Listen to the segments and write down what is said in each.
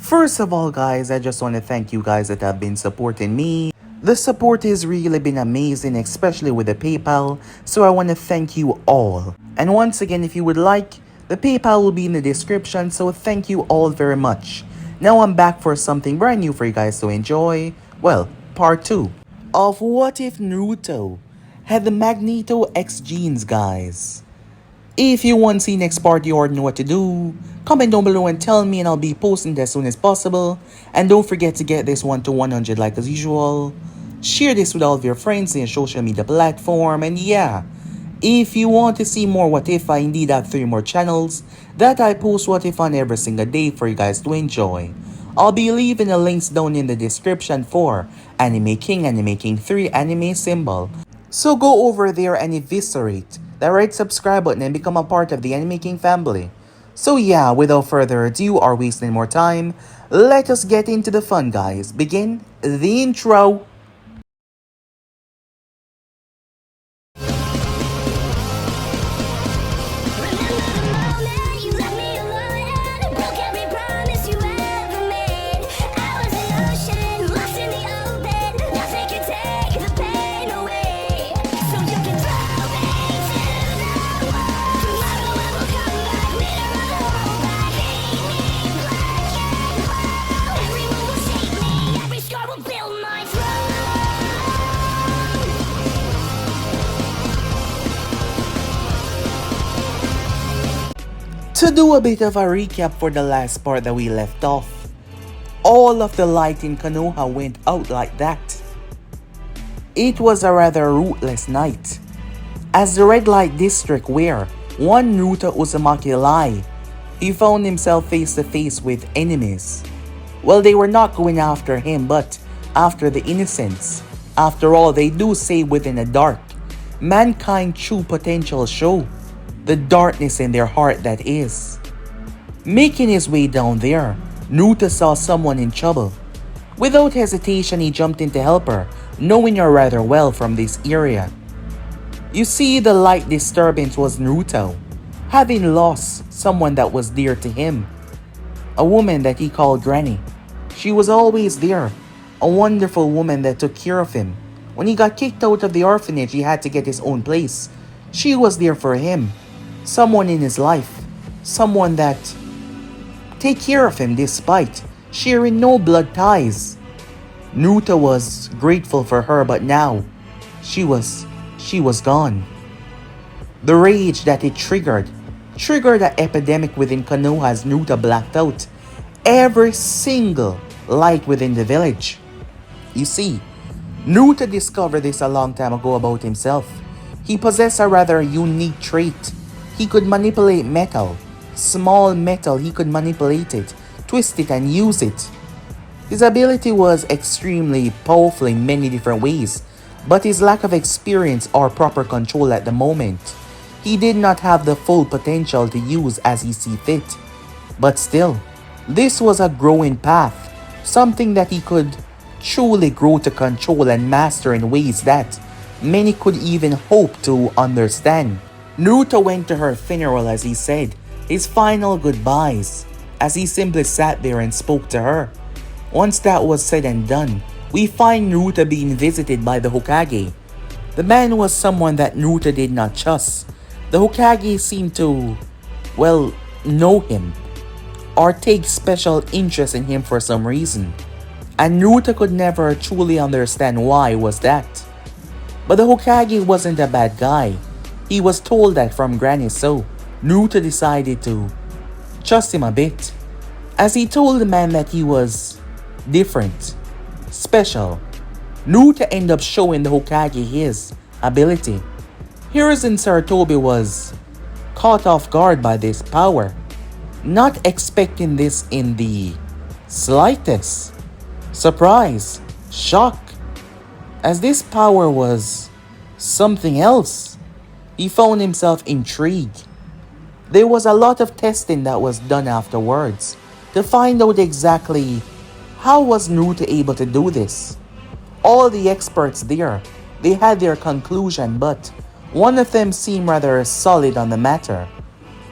First of all, guys, I just want to thank you guys that have been supporting me. The support has really been amazing, especially with the PayPal, so I want to thank you all. And once again, if you would like, the PayPal will be in the description, so thank you all very much. Now I'm back for something brand new for you guys to enjoy. Well, part 2 of What If Naruto had the Magneto X genes, guys. If you want to see next part, you already know what to do. Comment down below and tell me, and I'll be posting it as soon as possible. And don't forget to get this one to 100 like as usual. Share this with all of your friends in your social media platform. And yeah, if you want to see more What If, I indeed have 3 more channels that I post What If on every single day for you guys to enjoy. I'll be leaving the links down in the description for Anime King 3 anime symbol. So go over there and eviscerate the red subscribe button and become a part of the Anime King family. So yeah, without further ado or wasting more time, let us get into the fun, guys. Begin the intro. To do a bit of a recap for the last part that we left off, all of the light in Konoha went out like that. It was a rather rootless night, as the red light district where one Naruto Uzumaki lie, he found himself face to face with enemies. Well, they were not going after him, but after the innocents. After all, they do say within the dark, mankind true potential show. The darkness in their heart, that is. Making his way down there, Naruto saw someone in trouble. Without hesitation, he jumped in to help her, knowing her rather well from this area. You see, the light disturbance was Naruto, having lost someone that was dear to him. A woman that he called Granny. She was always there, a wonderful woman that took care of him. When he got kicked out of the orphanage, he had to get his own place. She was there for him. Someone in his life, someone that take care of him despite sharing no blood ties. Naruto was grateful for her, but now she was gone. The rage that it triggered an epidemic within Konoha as Naruto blacked out every single light within the village. You see, Naruto discovered this a long time ago about himself. He possessed a rather unique trait. He could manipulate metal. Small metal, he could manipulate it, twist it and use it. His ability was extremely powerful in many different ways, but his lack of experience or proper control at the moment. He did not have the full potential to use as he see fit. But still, this was a growing path, something that he could truly grow to control and master in ways that many could even hope to understand. Naruto went to her funeral, as he said, his final goodbyes, as he simply sat there and spoke to her. Once that was said and done, we find Naruto being visited by the Hokage. The man was someone that Naruto did not trust. The Hokage seemed to, well, know him, or take special interest in him for some reason. And Naruto could never truly understand why was that. But the Hokage wasn't a bad guy. He was told that from Granny, so Naruto decided to trust him a bit, as he told the man that he was different, special. Naruto ended up showing the Hokage his ability. Hiruzen Sarutobi was caught off guard by this power, not expecting this in the slightest. Surprise, shock, as this power was something else. He found himself intrigued. There was a lot of testing that was done afterwards to find out exactly how was Naruto able to do this. All the experts there, they had their conclusion, but one of them seemed rather solid on the matter.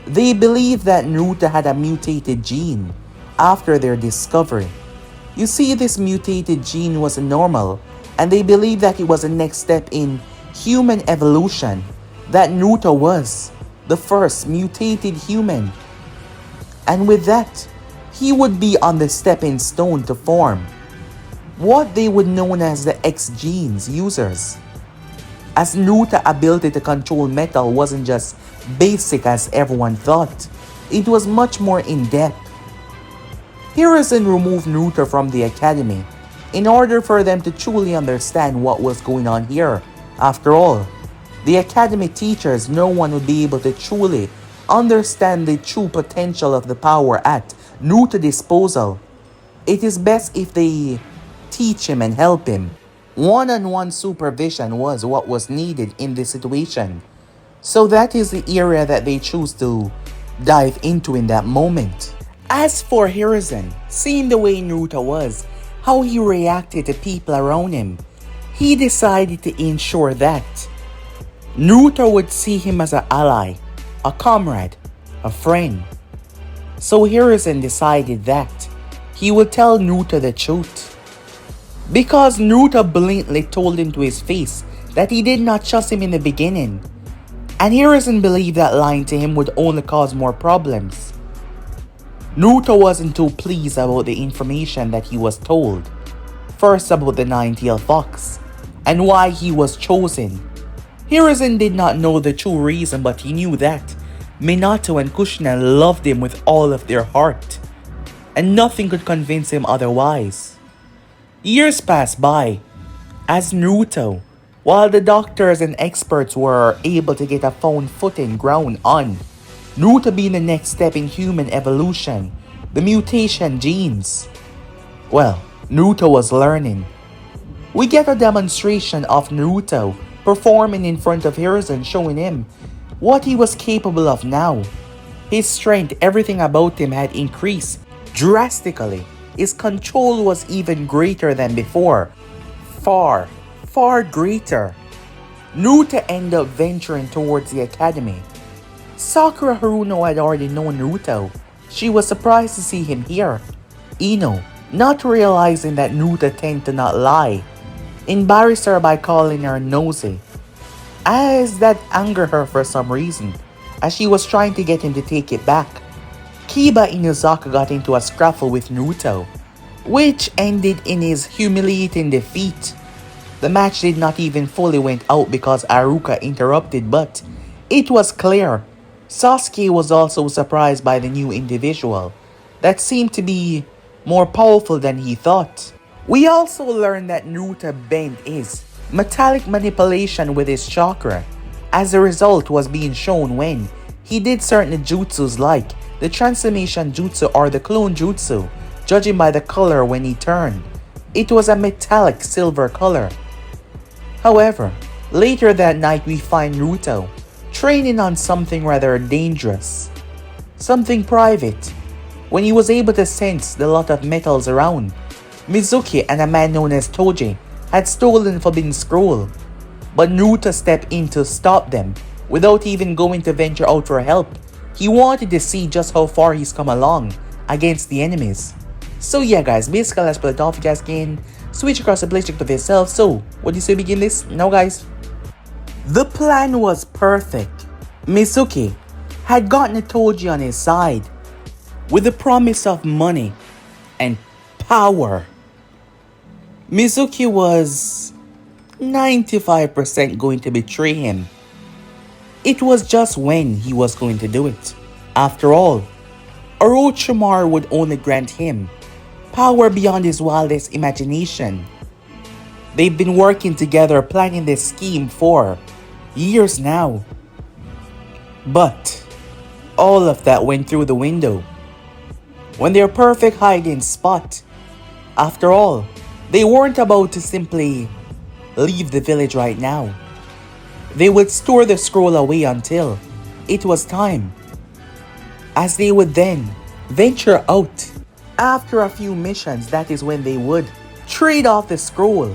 They believed that Naruto had a mutated gene, after their discovery. You see, this mutated gene was normal, and they believed that it was the next step in human evolution, that Naruto was the first mutated human. And with that, he would be on the stepping stone to form what they would know as the X genes users. As Naruto's ability to control metal wasn't just basic as everyone thought, it was much more in-depth. Hiruzen removed Naruto from the academy in order for them to truly understand what was going on here. After all, the academy teachers, no one would be able to truly understand the true potential of the power at Naruto's disposal. It is best if they teach him and help him. One-on-one supervision was what was needed in this situation. So that is the area that they choose to dive into in that moment. As for Hiruzen, seeing the way Naruto was, how he reacted to people around him, he decided to ensure that Naruto would see him as an ally, a comrade, a friend. So Hiruzen decided that he would tell Naruto the truth. Because Naruto blatantly told him to his face that he did not trust him in the beginning. And Hiruzen believed that lying to him would only cause more problems. Naruto wasn't too pleased about the information that he was told. First about the nine-tailed fox, and why he was chosen. Hiruzen did not know the true reason, but he knew that Minato and Kushina loved him with all of their heart, and nothing could convince him otherwise. Years passed by as Naruto, while the doctors and experts were able to get a found footing ground on Naruto being the next step in human evolution, the mutation genes. Well, Naruto was learning. We get a demonstration of Naruto performing in front of Hiruzen, showing him what he was capable of now. His strength, everything about him had increased drastically. His control was even greater than before. Far, far greater. Naruto ended up venturing towards the academy. Sakura Haruno had already known Naruto. She was surprised to see him here. Ino, not realizing that Naruto tended to not lie, embarrassed her by calling her nosy, as that angered her for some reason, as she was trying to get him to take it back. Kiba Inuzaka got into a scraffle with Naruto, which ended in his humiliating defeat. The match did not even fully went out because Aruka interrupted, but it was clear Sasuke was also surprised by the new individual that seemed to be more powerful than he thought. We also learned that Naruto bent his metallic manipulation with his chakra. As a result was being shown when he did certain jutsus like the transformation jutsu or the clone jutsu, judging by the color when he turned. It was a metallic silver color. However, later that night we find Naruto training on something rather dangerous, something private, when he was able to sense the lot of metals around. Mizuki and a man known as Toji had stolen Forbidden Scroll, but Naruto stepped in to stop them without even going to venture out for help. He wanted to see just how far he's come along against the enemies. So yeah guys, basically let's play it off. You guys can switch across the playstick to yourself. So, what do you say begin this? Now guys. The plan was perfect. Mizuki had gotten Toji on his side with the promise of money and power. Mizuki was 95% going to betray him. It was just when he was going to do it. After all, Orochimaru would only grant him power beyond his wildest imagination. They've been working together planning this scheme for years now. But all of that went through the window when their perfect hiding spot. After all, they weren't about to simply leave the village right now. They would store the scroll away until it was time, as they would then venture out. After a few missions, that is when they would trade off the scroll.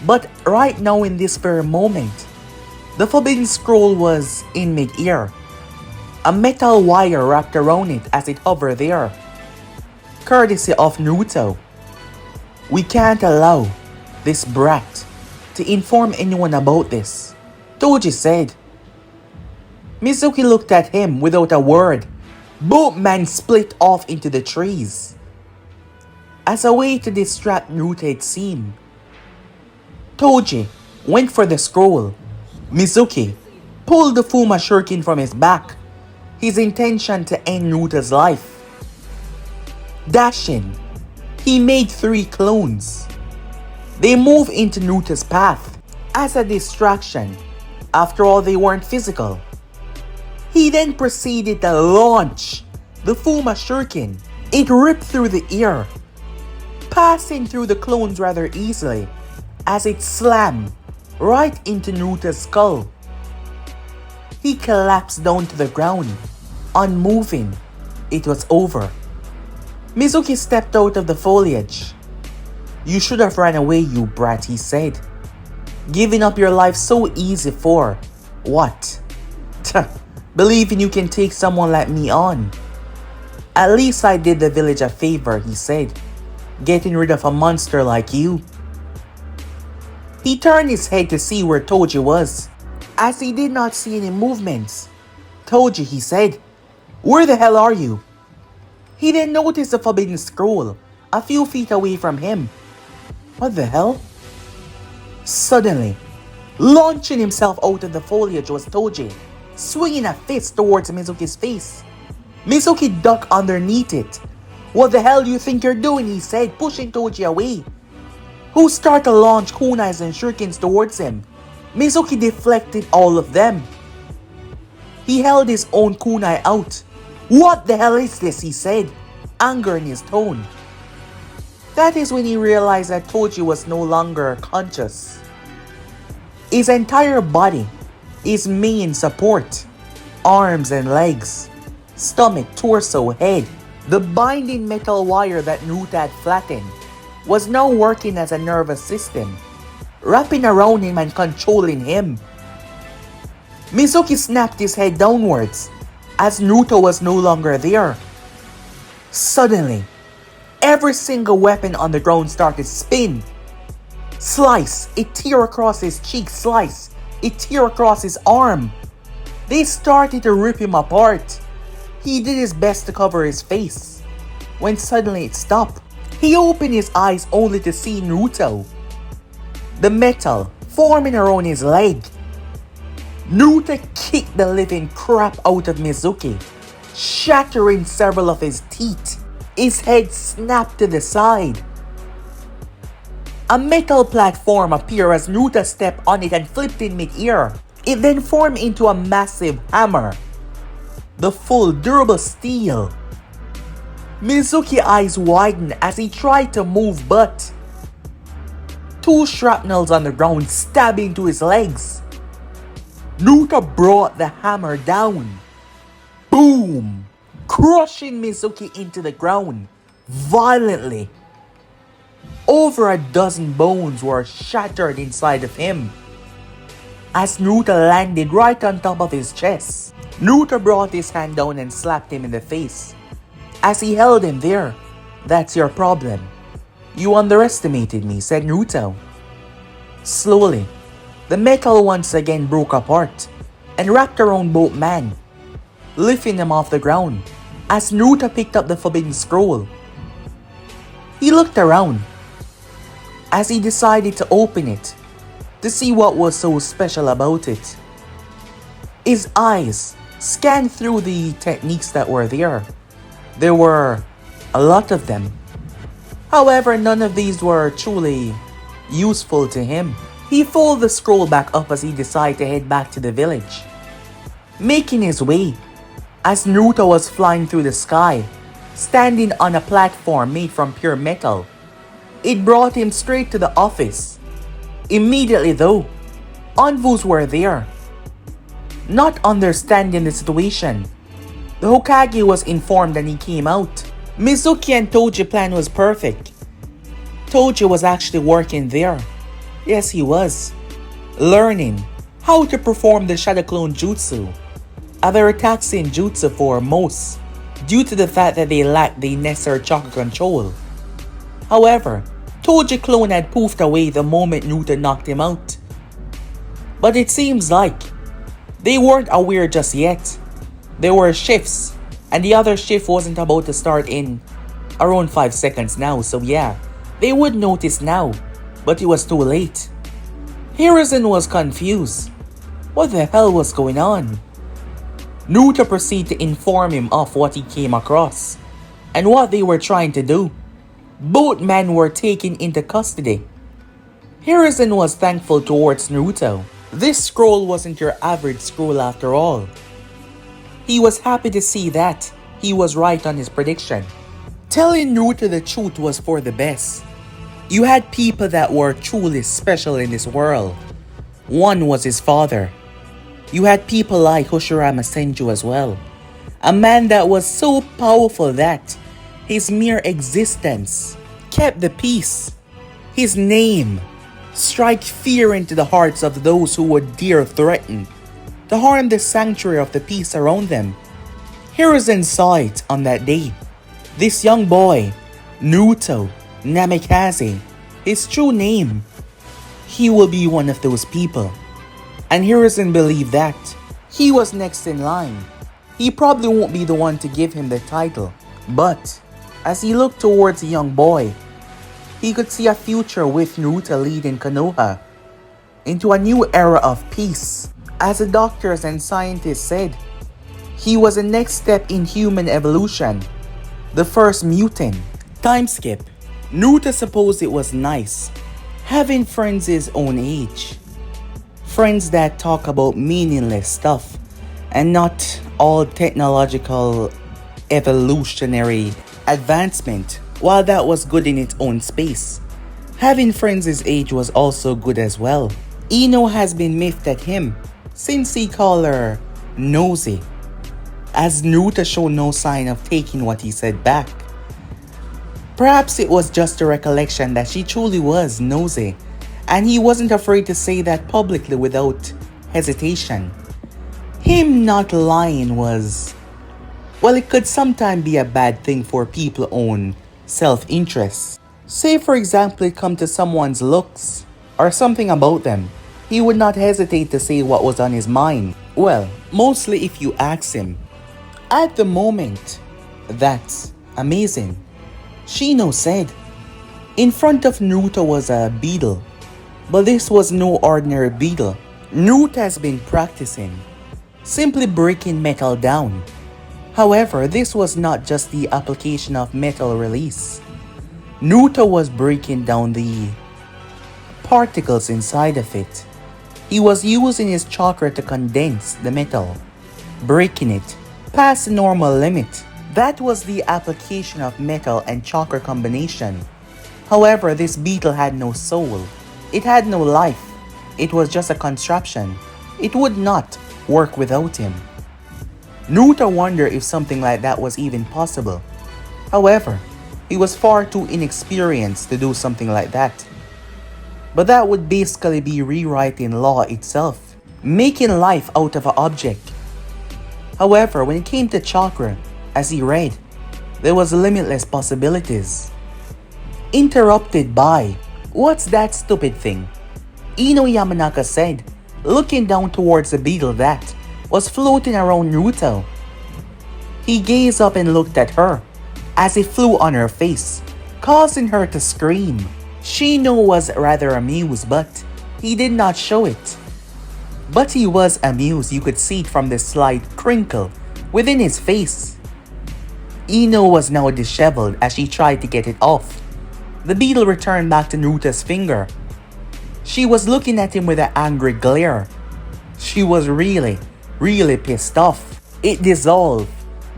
But right now in this very moment, the Forbidden Scroll was in mid-air. A metal wire wrapped around it as it hovered there. courtesy of Naruto. We can't allow this brat to inform anyone about this, Toji said. Mizuki looked at him without a word. Both men split off into the trees. As a way to distract Naruto, it seemed. Toji went for the scroll. Mizuki pulled the Fuma shuriken from his back, his intention to end Naruto's life. Dashing, he made 3 clones. They moved into Naruto's path as a distraction. After all, they weren't physical. He then proceeded to launch the Fuma shuriken. It ripped through the air, passing through the clones rather easily as it slammed right into Naruto's skull. He collapsed down to the ground, unmoving. It was over. Mizuki stepped out of the foliage. You should have ran away, you brat, he said. Giving up your life so easy for what? Believing you can take someone like me on. At least I did the village a favor, he said. Getting rid of a monster like you. He turned his head to see where Toji was. As he did not see any movements. Toji, he said. Where the hell are you? He then noticed the forbidden scroll a few feet away from him. What the hell? Suddenly, launching himself out of the foliage was Toji, swinging a fist towards Mizuki's face. Mizuki ducked underneath it. What the hell do you think you're doing? He said, pushing Toji away, who started to launch kunais and shurikens towards him. Mizuki deflected all of them. He held his own kunai out. What the hell is this? He said, anger in his tone. That is when he realized that Toji was no longer conscious. His entire body, his main support, arms and legs, stomach, torso, head, the binding metal wire that Naruto had flattened, was now working as a nervous system, wrapping around him and controlling him. Mizuki snapped his head downwards as Naruto was no longer there. Suddenly, every single weapon on the ground started to spin. Slice, it tear across his cheek, slice, it tear across his arm. They started to rip him apart. He did his best to cover his face, when suddenly it stopped. He opened his eyes only to see Naruto, the metal forming around his leg. Naruto kicked the living crap out of Mizuki, shattering several of his teeth. His head snapped to the side. A metal platform appeared as Naruto stepped on it and flipped in mid-air. It then formed into a massive hammer, the full durable steel. Mizuki's eyes widened as he tried to move, but 2 shrapnels on the ground stabbed into his legs. Naruto brought the hammer down. Boom! Crushing Mizuki into the ground violently. Over a dozen bones were shattered inside of him as Naruto landed right on top of his chest. Naruto brought his hand down and slapped him in the face. As he held him there, that's your problem. You underestimated me, said Naruto. Slowly, the metal once again broke apart and wrapped around both men, lifting them off the ground as Naruto picked up the forbidden scroll. He looked around as he decided to open it to see what was so special about it. His eyes scanned through the techniques that were there. There were a lot of them. However, none of these were truly useful to him. He folded the scroll back up as he decided to head back to the village, making his way as Naruto was flying through the sky, standing on a platform made from pure metal. It brought him straight to the office. Immediately though, envoys were there. Not understanding the situation, the Hokage was informed and he came out. Mizuki and Toji's plan was perfect. Toji was actually working there. Yes, he was. Learning how to perform the Shadow Clone Jutsu, a very taxing jutsu for most due to the fact that they lacked the necessary chakra control. However, Toji clone had poofed away the moment Naruto knocked him out. But it seems like they weren't aware just yet. There were shifts, and the other shift wasn't about to start in around 5 seconds now, so yeah, they would notice now, but it was too late. Hiruzen was confused. What the hell was going on? Naruto proceeded to inform him of what he came across, and what they were trying to do. Both men were taken into custody. Hiruzen was thankful towards Naruto. This scroll wasn't your average scroll after all. He was happy to see that he was right on his prediction. Telling Naruto the truth was for the best. You had people that were truly special in this world. One was his father. You had people like Hoshirama Senju as well. A man that was so powerful that his mere existence kept the peace. His name strike fear into the hearts of those who would dare threaten to harm the sanctuary of the peace around them. Hiruzen saw it on that day. This young boy, Naruto Namikaze, his true name, he will be one of those people. And Hiruzen believed that he was next in line. He probably won't be the one to give him the title, but as he looked towards the young boy, he could see a future with Naruto leading Konoha into a new era of peace. As the doctors and scientists said, he was the next step in human evolution, the first mutant. Time skip. Naruto supposed it was nice having friends his own age. Friends that talk about meaningless stuff and not all technological evolutionary advancement. While that was good in its own space, having friends his age was also good as well. Ino has been miffed at him since he called her nosy, as Naruto showed no sign of taking what he said back. Perhaps it was just a recollection that she truly was nosy, and he wasn't afraid to say that publicly without hesitation. Him not lying was, well, it could sometimes be a bad thing for people's own self-interest. Say for example it come to someone's looks or something about them. He would not hesitate to say what was on his mind. Well, mostly if you ask him. At the moment, that's amazing, Shino said. In front of Naruto was a beetle, but this was no ordinary beetle. Naruto has been practicing simply breaking metal down. However, this was not just the application of metal release. Naruto was breaking down the particles inside of it. He was using his chakra to condense the metal, breaking it past the normal limit. That was the application of metal and chakra combination. However, this beetle had no soul. It had no life. It was just a construction. It would not work without him. Naruto wondered if something like that was even possible. However, he was far too inexperienced to do something like that. But that would basically be rewriting law itself, making life out of an object. However, when it came to chakra, as he read, there was limitless possibilities. Interrupted by, "What's that stupid thing?" Ino Yamanaka said, looking down towards the beetle that was floating around Naruto. He gazed up and looked at her as it flew on her face, causing her to scream. Shino was rather amused, but he did not show it. But he was amused, you could see it from the slight crinkle within his face. Ino was now disheveled as she tried to get it off. The beetle returned back to Naruto's finger. She was looking at him with an angry glare. She was really pissed off. It dissolved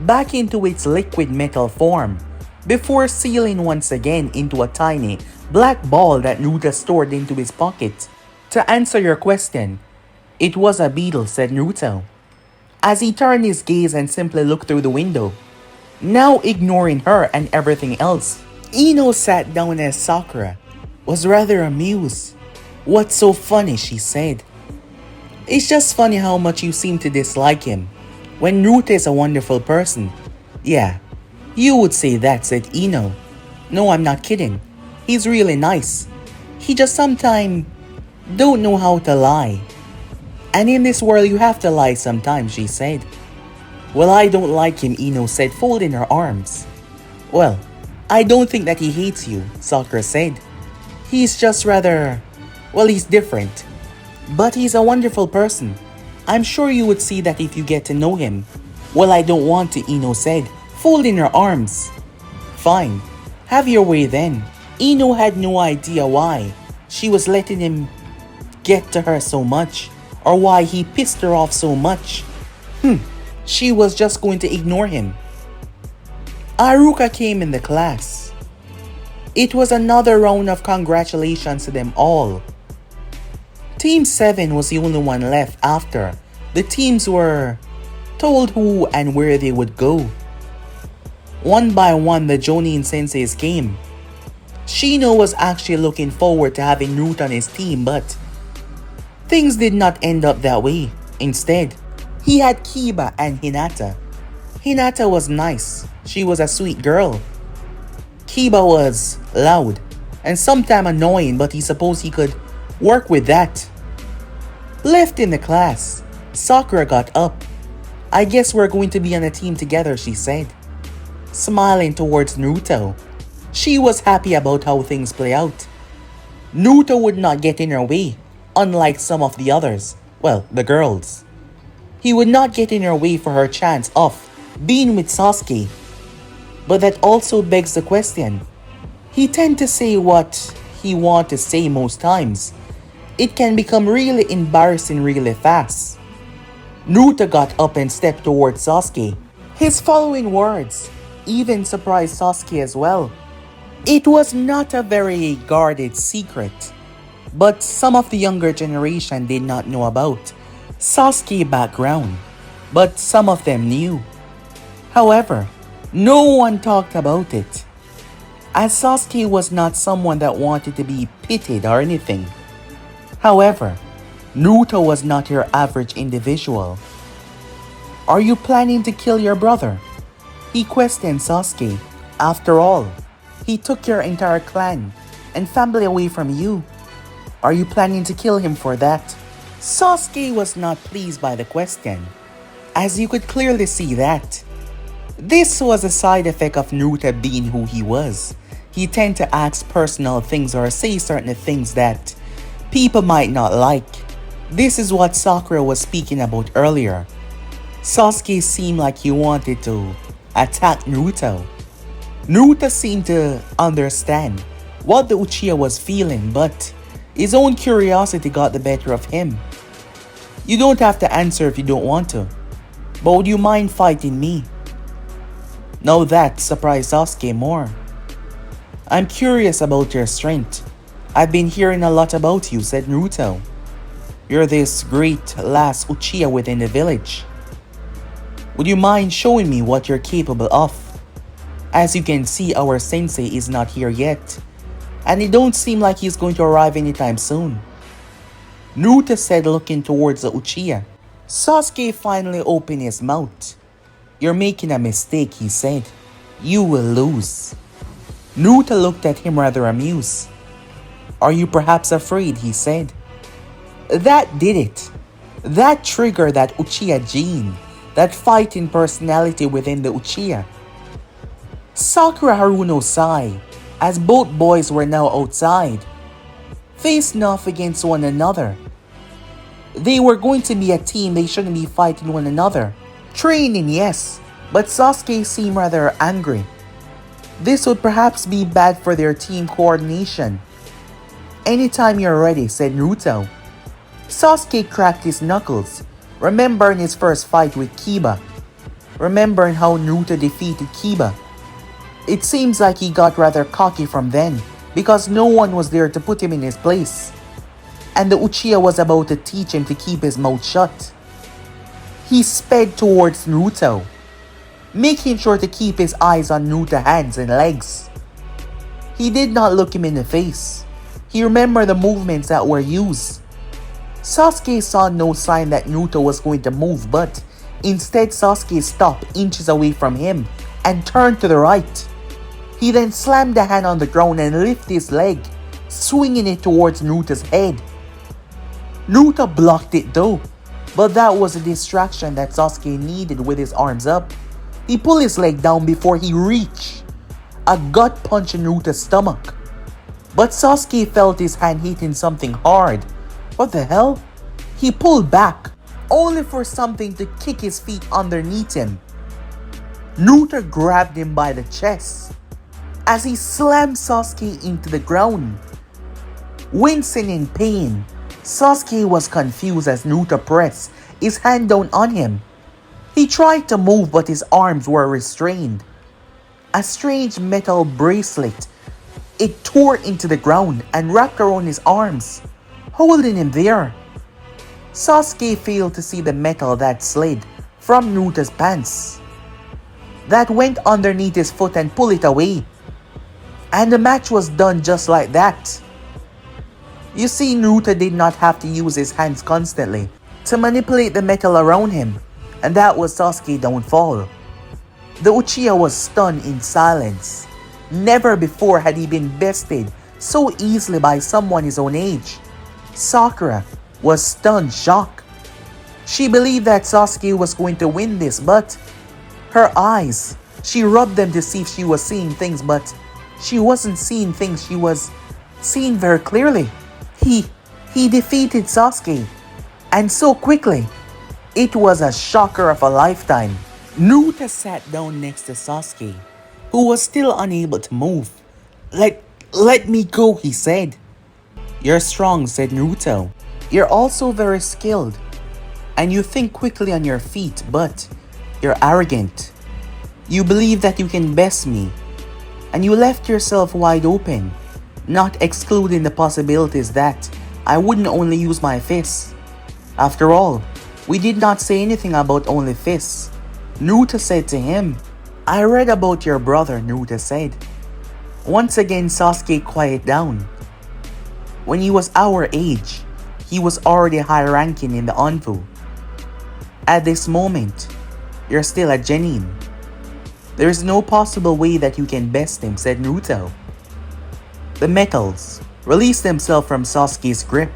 back into its liquid metal form before sealing once again into a tiny black ball that Naruto stored into his pocket. To answer your question, it was a beetle, said Naruto, as he turned his gaze and simply looked through the window, now ignoring her and everything else. Ino sat down as Sakura was rather amused. "What's so funny?" she said. "It's just funny how much you seem to dislike him, when Naruto is a wonderful person. Yeah, you would say that, said Ino. No, I'm not kidding. He's really nice. He just sometimes don't know how to lie. And in this world you have to lie sometimes, she said. Well, I don't like him, Ino said, folding her arms. Well, I don't think that he hates you, Sakura said. He's just rather... well, he's different. But he's a wonderful person. I'm sure you would see that if you get to know him. Well, I don't want to, Ino said, folding her arms. Fine, have your way then. Ino had no idea why she was letting him get to her so much, or why he pissed her off so much. She was just going to ignore him. Aruka came in the class. It was another round of congratulations to them all. Team 7 was the only one left after the teams were told who and where they would go. One by one, the Jonin senseis came. Shino was actually looking forward to having Naruto on his team, but things did not end up that way. Instead, he had Kiba and Hinata. Hinata was nice. She was a sweet girl. Kiba was loud and sometimes annoying, but he supposed he could work with that. Left in the class, Sakura got up. I guess we're going to be on a team together, she said, smiling towards Naruto. She was happy about how things play out. Naruto would not get in her way, unlike some of the others. Well, the girls. He would not get in her way for her chance of being with Sasuke. But that also begs the question. He tends to say what he wants to say most times. It can become really embarrassing really fast. Naruto got up and stepped towards Sasuke. His following words even surprised Sasuke as well. It was not a very guarded secret, but some of the younger generation did not know about Sasuke's background, but some of them knew. However, no one talked about it, as Sasuke was not someone that wanted to be pitied or anything. However, Naruto was not your average individual. Are you planning to kill your brother? He questioned Sasuke. After all, he took your entire clan and family away from you. Are you planning to kill him for that? Sasuke was not pleased by the question, as you could clearly see that. This was a side effect of Naruto being who he was. He tended to ask personal things or say certain things that people might not like. This is what Sakura was speaking about earlier. Sasuke seemed like he wanted to attack Naruto. Naruto seemed to understand what the Uchiha was feeling, but his own curiosity got the better of him. You don't have to answer if you don't want to, but would you mind fighting me? Now that surprised Sasuke more. I'm curious about your strength. I've been hearing a lot about you, said Naruto. You're this great last Uchiha within the village. Would you mind showing me what you're capable of? As you can see, our sensei is not here yet, and it don't seem like he's going to arrive anytime soon. Naruto said, looking towards the Uchiha. Sasuke finally opened his mouth. You're making a mistake, he said. You will lose. Naruto looked at him rather amused. Are you perhaps afraid, he said. That did it. That triggered that Uchiha gene, that fighting personality within the Uchiha. Sakura Haruno sighed, as both boys were now outside, facing off against one another. They were going to be a team, they shouldn't be fighting one another. Training, yes, but Sasuke seemed rather angry. This would perhaps be bad for their team coordination. Anytime you're ready, said Naruto. Sasuke cracked his knuckles, remembering his first fight with Kiba. Remembering how Naruto defeated Kiba. It seems like he got rather cocky from then, because no one was there to put him in his place. And the Uchiha was about to teach him to keep his mouth shut. He sped towards Naruto, making sure to keep his eyes on Naruto's hands and legs. He did not look him in the face. He remembered the movements that were used. Sasuke saw no sign that Naruto was going to move, but instead Sasuke stopped inches away from him and turned to the right. He then slammed the hand on the ground and lifted his leg, swinging it towards Naruto's head. Naruto blocked it though, but that was a distraction that Sasuke needed with his arms up. He pulled his leg down before he reached a gut punch in Naruto's stomach. But Sasuke felt his hand hitting something hard. What the hell? He pulled back, only for something to kick his feet underneath him. Naruto grabbed him by the chest as he slammed Sasuke into the ground. Wincing in pain, Sasuke was confused as Naruto pressed his hand down on him. He tried to move, but his arms were restrained. A strange metal bracelet, it tore into the ground and wrapped around his arms, holding him there. Sasuke failed to see the metal that slid from Naruto's pants, that went underneath his foot and pulled it away. And the match was done just like that. You see, Naruto did not have to use his hands constantly to manipulate the metal around him, and that was Sasuke's downfall. The Uchiha was stunned in silence. Never before had he been bested so easily by someone his own age. Sakura was stunned shocked. She believed that Sasuke was going to win this, but her eyes, she rubbed them to see if she was seeing things, but she wasn't seeing things. She was seeing very clearly. He defeated Sasuke, and so quickly. It was a shocker of a lifetime. Naruto sat down next to Sasuke, who was still unable to move. Let me go, he said. You're strong, said Naruto. You're also very skilled, and you think quickly on your feet, but you're arrogant. You believe that you can best me, and you left yourself wide open, not excluding the possibilities that I wouldn't only use my fists. After all, we did not say anything about only fists. Naruto said to him. I read about your brother, Naruto said. Once again, Sasuke quieted down. When he was our age, he was already high-ranking in the Anpu. At this moment, you're still a genin. There is no possible way that you can best him, said Naruto. The metals released themselves from Sasuke's grip.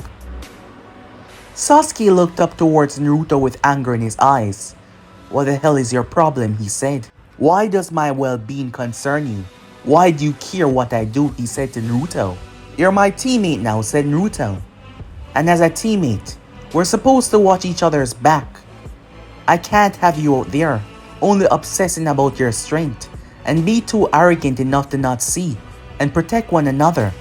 Sasuke looked up towards Naruto with anger in his eyes. What the hell is your problem, he said. Why does my well-being concern you? Why do you care what I do, he said to Naruto. You're my teammate now, said Naruto. And as a teammate, we're supposed to watch each other's back. I can't have you out there, only obsessing about your strength, and be too arrogant enough to not see and protect one another.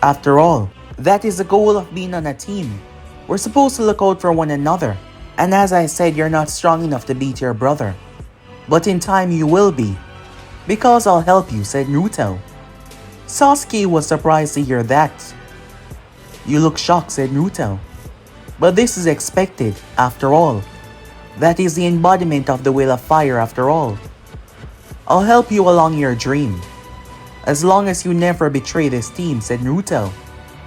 After all, that is the goal of being on a team. We're supposed to look out for one another. And as I said, you're not strong enough to beat your brother. But in time you will be. Because I'll help you, said Naruto. Sasuke was surprised to hear that. You look shocked, said Naruto. But this is expected, after all. That is the embodiment of the will of fire, after all. I'll help you along your dream. As long as you never betray this team, said Naruto.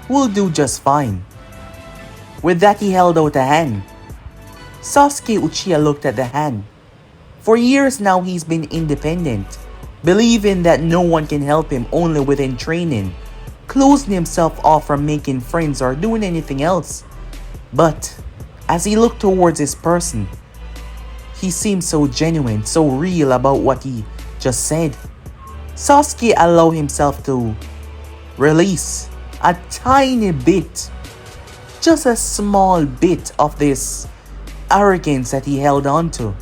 We'll do just fine. With that, he held out a hand. Sasuke Uchiha looked at the hand. For years now, he's been independent, believing that no one can help him only within training, closing himself off from making friends or doing anything else. But as he looked towards his person, he seemed so genuine, so real about what he just said. Sasuke allowed himself to release a tiny bit, just a small bit of this arrogance that he held on to.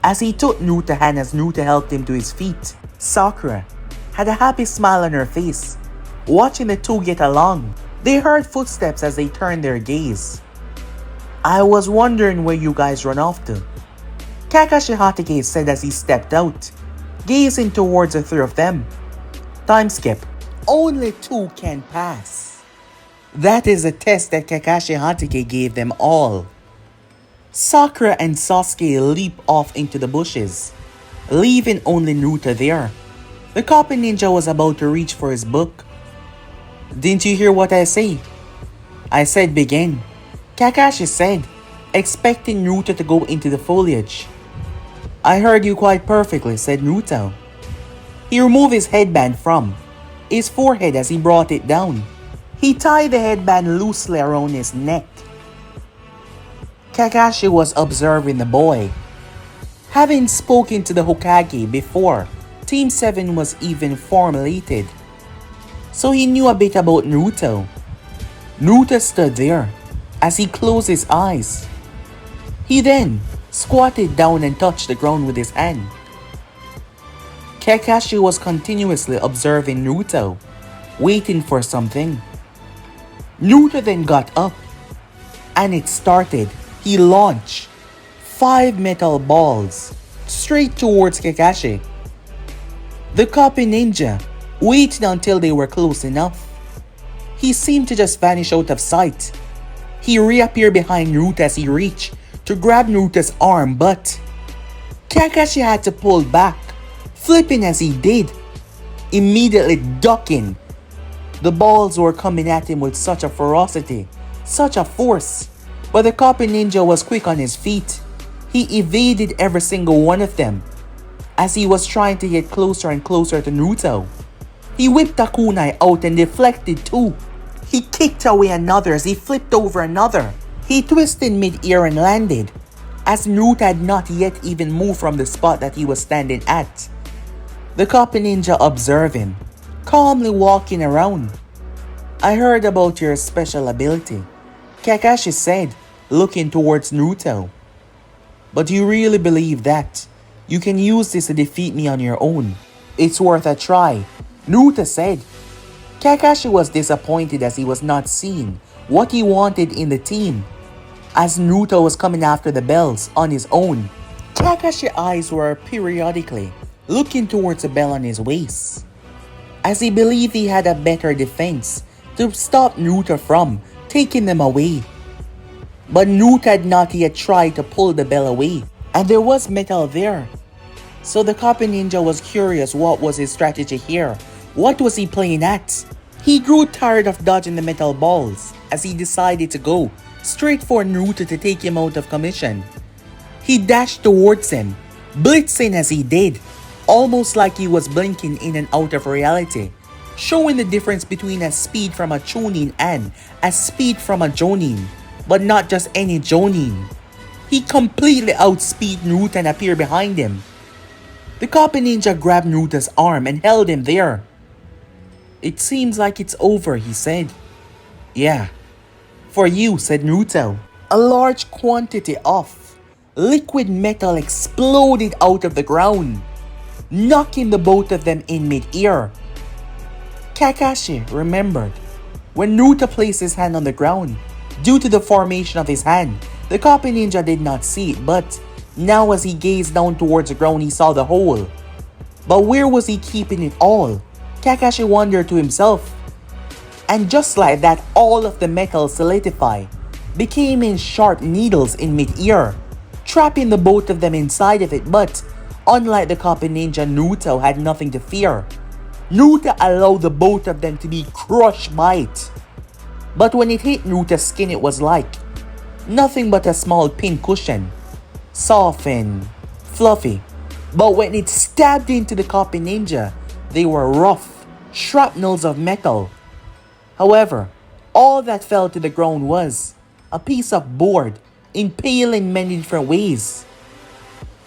As he took Naruto's hand as Naruto helped him to his feet, Sakura had a happy smile on her face, watching the two get along. They heard footsteps as they turned their gaze. I was wondering where you guys run off to, Kakashi Hatake said as he stepped out, gazing towards the three of them. Time skip. Only two can pass. That is a test that Kakashi Hatake gave them all. Sakura and Sasuke leap off into the bushes, leaving only Naruto there. The copy ninja was about to reach for his book. Didn't you hear what I say? I said begin, Kakashi said, expecting Naruto to go into the foliage. I heard you quite perfectly, said Naruto. He removed his headband from his forehead as he brought it down. He tied the headband loosely around his neck. Kakashi was observing the boy. Having spoken to the Hokage before Team 7 was even formulated, so he knew a bit about Naruto. Naruto stood there as he closed his eyes. He then squatted down and touched the ground with his hand. Kakashi was continuously observing Naruto, waiting for something. Naruto then got up, and it started. He launched 5 metal balls straight towards Kakashi. The copy ninja waited until they were close enough. He seemed to just vanish out of sight. He reappeared behind Naruto as he reached to grab Naruto's arm, but Kakashi had to pull back, flipping as he did, immediately ducking. The balls were coming at him with such a ferocity, such a force, but the copy ninja was quick on his feet. He evaded every single one of them as he was trying to get closer and closer to Naruto. He whipped a kunai out and deflected 2. He kicked away another as he flipped over another. He twisted mid-air and landed, as Naruto had not yet even moved from the spot that he was standing at. The copy ninja observed him, calmly walking around. I heard about your special ability, Kakashi said, looking towards Naruto. But do you really believe that you can use this to defeat me on your own? It's worth a try, Naruto said. Kakashi was disappointed as he was not seeing what he wanted in the team, as Naruto was coming after the bells on his own. Kakashi's eyes were periodically looking towards the bell on his waist, as he believed he had a better defense to stop Naruto from taking them away. But Naruto had not yet tried to pull the bell away, and there was metal there. So the copy ninja was curious what was his strategy here. What was he playing at? He grew tired of dodging the metal balls as he decided to go straight for Naruto to take him out of commission. He dashed towards him, blitzing as he did, almost like he was blinking in and out of reality, showing the difference between a speed from a Chunin and a speed from a Jonin, but not just any Jonin. He completely outspeed Naruto and appeared behind him. The copy ninja grabbed Naruto's arm and held him there. It seems like it's over, he said. Yeah, for you, said Naruto. A large quantity of liquid metal exploded out of the ground, knocking the both of them in mid-air. Kakashi remembered when Naruto placed his hand on the ground. Due to the formation of his hand, the copy ninja did not see it, but now as he gazed down towards the ground, he saw the hole. But where was he keeping it all? Kakashi wondered to himself. And just like that, all of the metal solidified, became in sharp needles in mid-air, trapping the both of them inside of it. But unlike the copy ninja, Naruto had nothing to fear. Naruto allowed the both of them to be crushed by it. But when it hit Naruto's skin, it was like nothing but a small pin cushion, soft and fluffy. But when it stabbed into the copy ninja, they were rough shrapnels of metal. However, all that fell to the ground was a piece of board impaled in many different ways.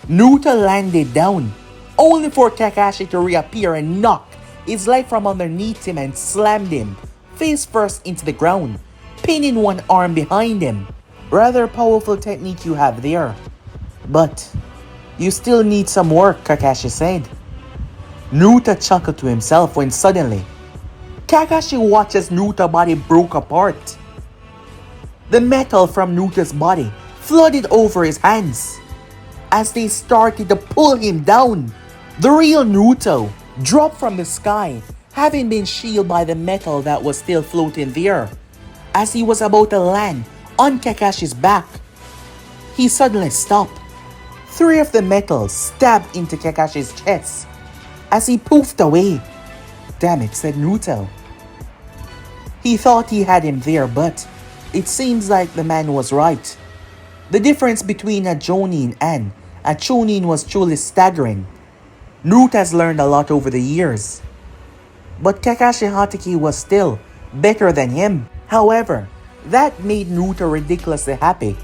Naruto landed down, only for Kakashi to reappear and knock his leg from underneath him and slammed him face first into the ground, pinning one arm behind him. Rather powerful technique you have there. But you still need some work, Kakashi said. Naruto chuckled to himself when suddenly Kakashi watched as Naruto's body broke apart. The metal from Naruto's body flooded over his hands as they started to pull him down. The real Naruto dropped from the sky, having been shielded by the metal that was still floating there. As he was about to land on Kakashi's back, he suddenly stopped. 3 of the metals stabbed into Kakashi's chest as he poofed away. Damn it, said Naruto. He thought he had him there, but it seems like the man was right. The difference between a Jonin and at Chunin was truly staggering. Naruto has learned a lot over the years, but Kakashi Hatake was still better than him. However, that made Naruto ridiculously happy.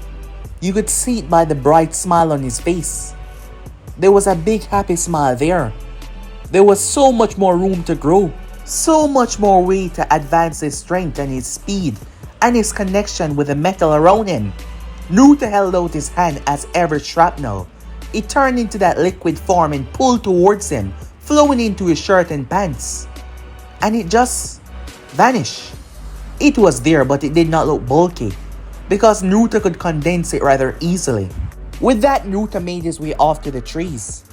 You could see it by the bright smile on his face. There was a big happy smile there. There was so much more room to grow, so much more way to advance his strength and his speed and his connection with the metal around him. Naruto held out his hand as ever shrapnel. It turned into that liquid form and pulled towards him, flowing into his shirt and pants. And it just vanished. It was there, but it did not look bulky, because Naruto could condense it rather easily. With that, Naruto made his way off to the trees.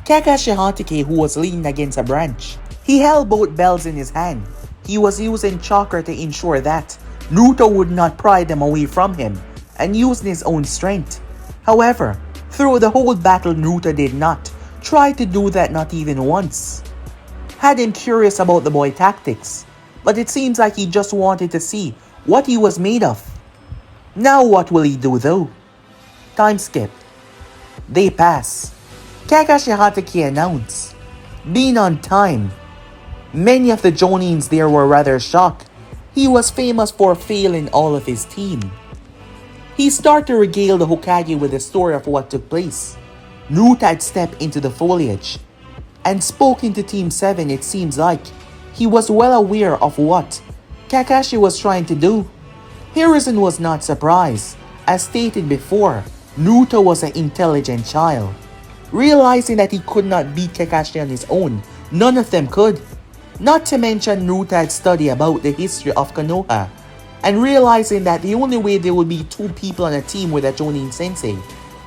Kakashi Hatake, who was leaning against a branch, he held both bells in his hand. He was using chakra to ensure that Naruto would not pry them away from him, and using his own strength. However, through the whole battle, Naruto did not try to do that, not even once. Had him curious about the boy tactics, but it seems like he just wanted to see what he was made of. Now what will he do though? Time skip. They pass. Kakashi Hatake announced, being on time. Many of the Jonins there were rather shocked. He was famous for failing all of his team. He started to regale the Hokage with the story of what took place. Naruto had stepped into the foliage and spoke into Team 7. It seems like he was well aware of what Kakashi was trying to do. Hiruzen was not surprised. As stated before, Naruto was an intelligent child. Realizing that he could not beat Kakashi on his own, none of them could. Not to mention Naruto had studied about the history of Konoha, and realizing that the only way there would be two people on a team with a Jonin sensei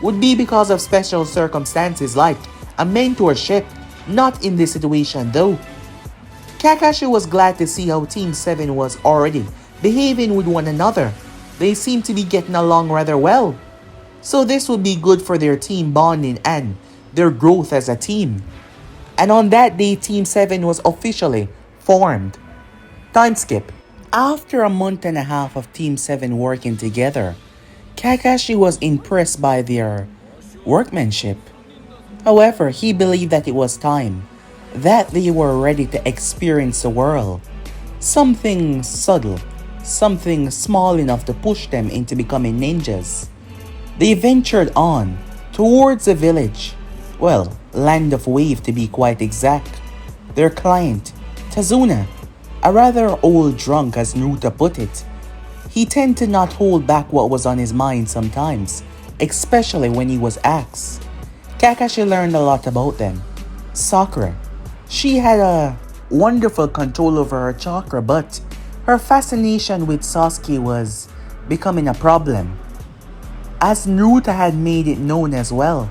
would be because of special circumstances like a mentorship. Not in this situation though. Kakashi was glad to see how Team 7 was already behaving with one another. They seemed to be getting along rather well. So this would be good for their team bonding and their growth as a team. And on that day, Team 7 was officially formed. Time skip. After a month and a half of Team 7 working together, Kakashi was impressed by their workmanship. However, he believed that it was time, that they were ready to experience the world. Something subtle, something small enough to push them into becoming ninjas. They ventured on towards the village, well, Land of Wave to be quite exact. Their client, Tazuna, a rather old drunk as Naruto put it. He tended to not hold back what was on his mind sometimes, especially when he was asked. Kakashi learned a lot about them. Sakura. She had a wonderful control over her chakra, but her fascination with Sasuke was becoming a problem, as Naruto had made it known as well.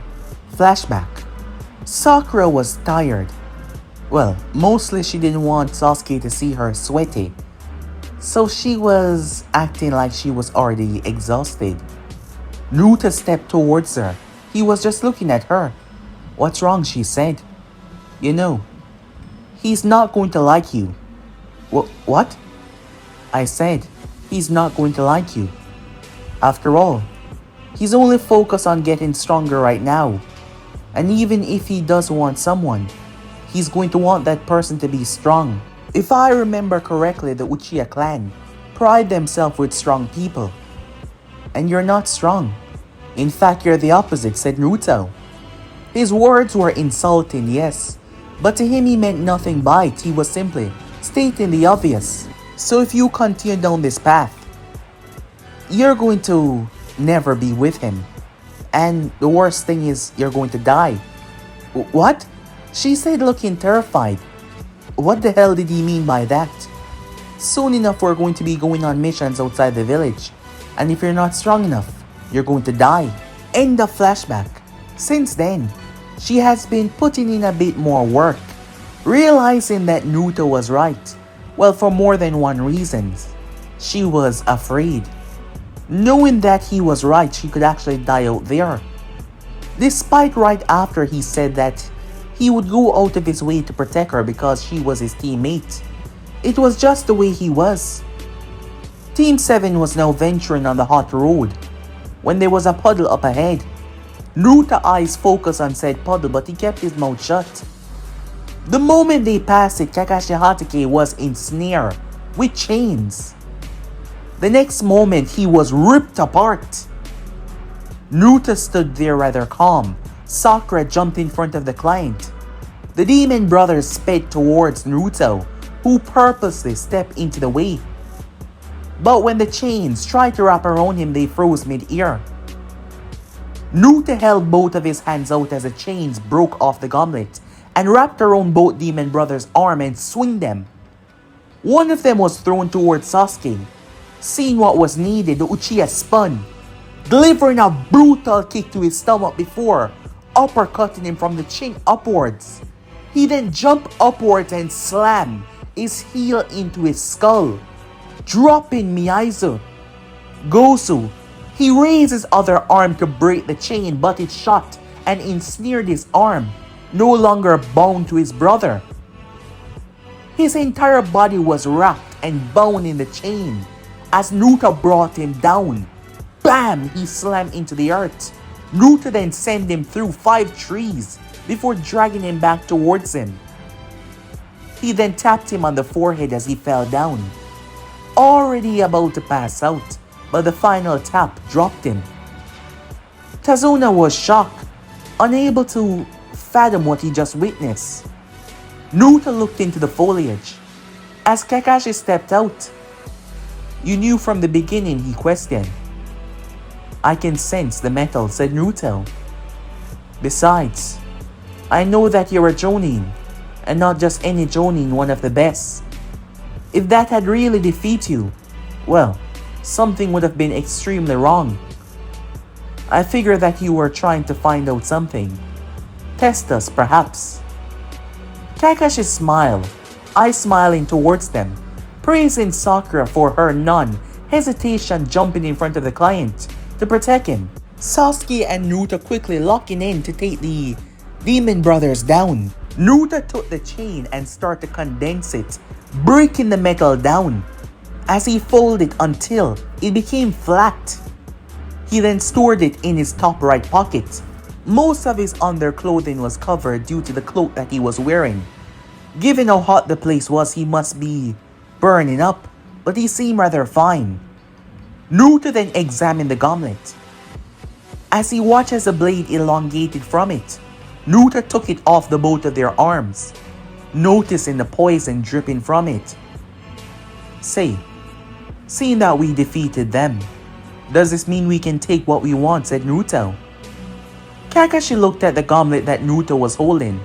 Flashback. Sakura was tired. Well, mostly she didn't want Sasuke to see her sweaty, so she was acting like she was already exhausted. Naruto stepped towards her. He was just looking at her. "What's wrong?" she said. "You know, he's not going to like you." What? I said, "He's not going to like you. After all, he's only focused on getting stronger right now. And even if he does want someone, he's going to want that person to be strong." If I remember correctly, the Uchiha clan pride themselves with strong people. And you're not strong. In fact, you're the opposite, said Naruto. His words were insulting, yes, but to him he meant nothing by it. He was simply stating the obvious. So if you continue down this path, you're going to never be with him. And the worst thing is, you're going to die. What? She said, looking terrified. What the hell did he mean by that? Soon enough, we're going to be going on missions outside the village. And if you're not strong enough, you're going to die. End of flashback. Since then, she has been putting in a bit more work, realizing that Naruto was right. Well, for more than one reason. She was afraid. Knowing that he was right, she could actually die out there. Despite right after he said that he would go out of his way to protect her because she was his teammate. It was just the way he was. Team 7 was now venturing on the hot road when there was a puddle up ahead. Naruto's eyes focused on said puddle, but he kept his mouth shut. The moment they passed it, Kakashi Hatake was ensnared with chains. The next moment, he was ripped apart. Naruto stood there rather calm. Sakura jumped in front of the client. The demon brothers sped towards Naruto, who purposely stepped into the way. But when the chains tried to wrap around him, they froze mid-air. Naruto held both of his hands out as the chains broke off the gauntlet and wrapped around both demon brothers' arm and swung them. One of them was thrown towards Sasuke. Seeing what was needed, the Uchiha spun, delivering a brutal kick to his stomach before uppercutting him from the chin upwards. He then jumped upwards and slammed his heel into his skull, dropping Miyazu. Gosu, he raised his other arm to break the chain, but it shot and ensnared his arm, no longer bound to his brother. His entire body was wrapped and bound in the chain. As Naruto brought him down, bam, he slammed into the earth. Naruto then sent him through 5 trees before dragging him back towards him. He then tapped him on the forehead as he fell down, already about to pass out, but the final tap dropped him. Tazuna was shocked, unable to fathom what he just witnessed. Naruto looked into the foliage. As Kakashi stepped out, "You knew from the beginning?" he questioned. "I can sense the metal," said Naruto. "Besides, I know that you're a Jonin, and not just any Jonin, one of the best. If that had really defeated you, well, something would have been extremely wrong. I figure that you were trying to find out something. Test us, perhaps." Kakashi smiled, eyes smiling towards them, praising Sakura for her non-hesitation jumping in front of the client to protect him. Sasuke and Naruto quickly locking in to take the demon brothers down. Naruto took the chain and started to condense it, breaking the metal down as he folded it until it became flat. He then stored it in his top right pocket. Most of his underclothing was covered due to the cloak that he was wearing. Given how hot the place was, he must be burning up, but he seemed rather fine. Naruto then examined the gauntlet. As he watched as the blade elongated from it, Naruto took it off the both of their arms, noticing the poison dripping from it. "Say, seeing that we defeated them, does this mean we can take what we want?" said Naruto. Kakashi looked at the gauntlet that Naruto was holding.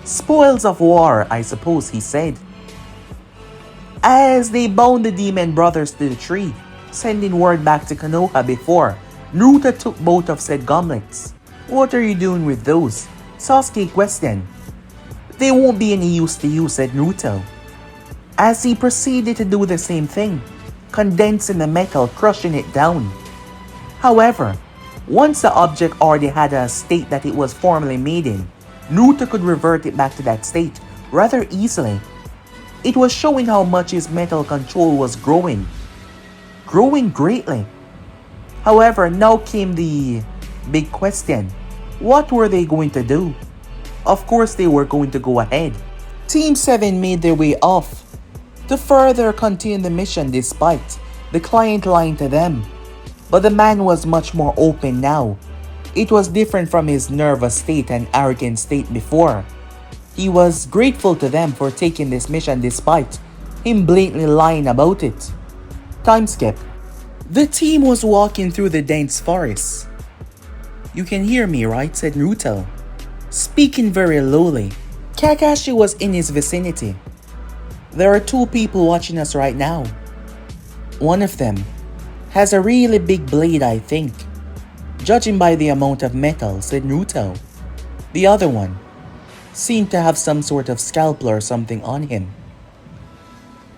"Spoils of war, I suppose," he said. As they bound the demon brothers to the tree, sending word back to Konoha before Naruto took both of said gauntlets. "What are you doing with those?" Sasuke questioned. "They won't be any use to you," said Naruto, as he proceeded to do the same thing, condensing the metal, crushing it down. However, once the object already had a state that it was formerly made in, Naruto could revert it back to that state rather easily. It was showing how much his mental control was growing greatly. However, now came the big question. What were they going to do? Of course they were going to go ahead. Team 7 made their way off to further continue the mission despite the client lying to them. But the man was much more open now. It was different from his nervous state and arrogant state before. He was grateful to them for taking this mission despite him blatantly lying about it. Time skip. The team was walking through the dense forest. "You can hear me, right?" said Naruto, speaking very lowly. Kakashi was in his vicinity. "There are 2 people watching us right now. One of them has a really big blade, I think, judging by the amount of metal," said Naruto. "The other one seemed to have some sort of scalpel or something on him.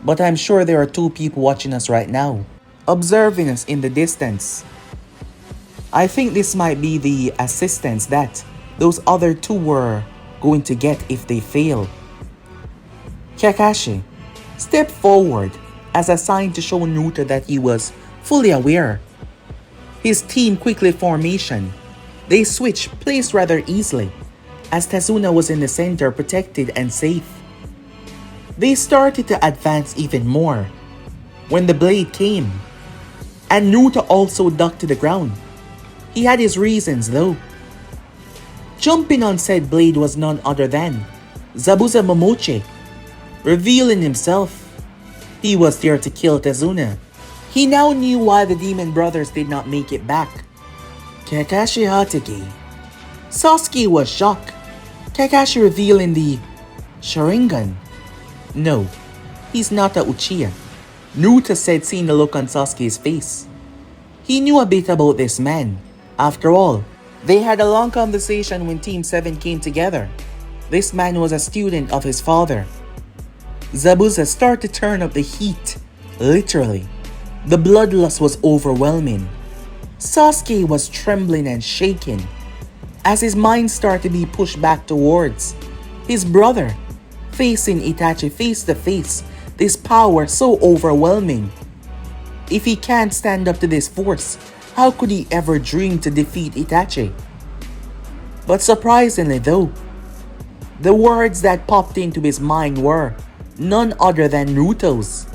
But I'm sure there are 2 people watching us right now, observing us in the distance. I think this might be the assistance that those other 2 were going to get if they fail." Kakashi stepped forward as a sign to show Naruto that he was fully aware. His team quickly formation They switched place rather easily, as Tazuna was in the center protected and safe. They started to advance even more when the blade came, and Naruto also ducked to the ground. He had his reasons though. Jumping on said blade was none other than Zabuza Momochi, revealing himself. He was there to kill Tazuna. He now knew why the demon brothers did not make it back. Kakashi Hatake. Sasuke was shocked. Kakashi revealing the Sharingan. No, he's not a Uchiha. Naruto said, seeing the look on Sasuke's face. He knew a bit about this man. After all, they had a long conversation when Team 7 came together. This man was a student of his father. Zabuza started to turn up the heat, literally. The bloodlust was overwhelming. Sasuke was trembling and shaking as his mind started to be pushed back towards his brother, facing Itachi face to face. This power so overwhelming. If he can't stand up to this force, how could he ever dream to defeat Itachi? But surprisingly though, the words that popped into his mind were none other than Naruto's.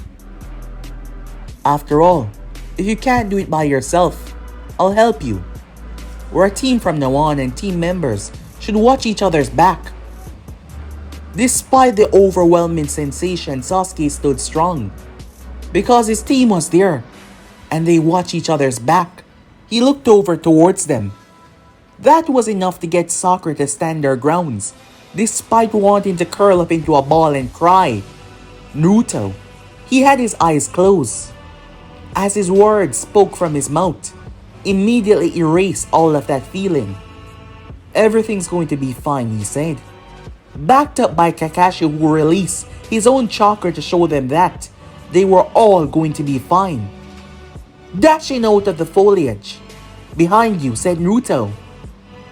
After all, if you can't do it by yourself, I'll help you. We're a team from now on, and team members should watch each other's back. Despite the overwhelming sensation, Sasuke stood strong because his team was there and they watched each other's back. He looked over towards them. That was enough to get Sakura to stand their grounds, despite wanting to curl up into a ball and cry. Naruto, he had his eyes closed. As his words spoke from his mouth, immediately erased all of that feeling. Everything's going to be fine, he said. Backed up by Kakashi, who released his own chakra to show them that they were all going to be fine. Dashing out of the foliage, behind you, said Naruto.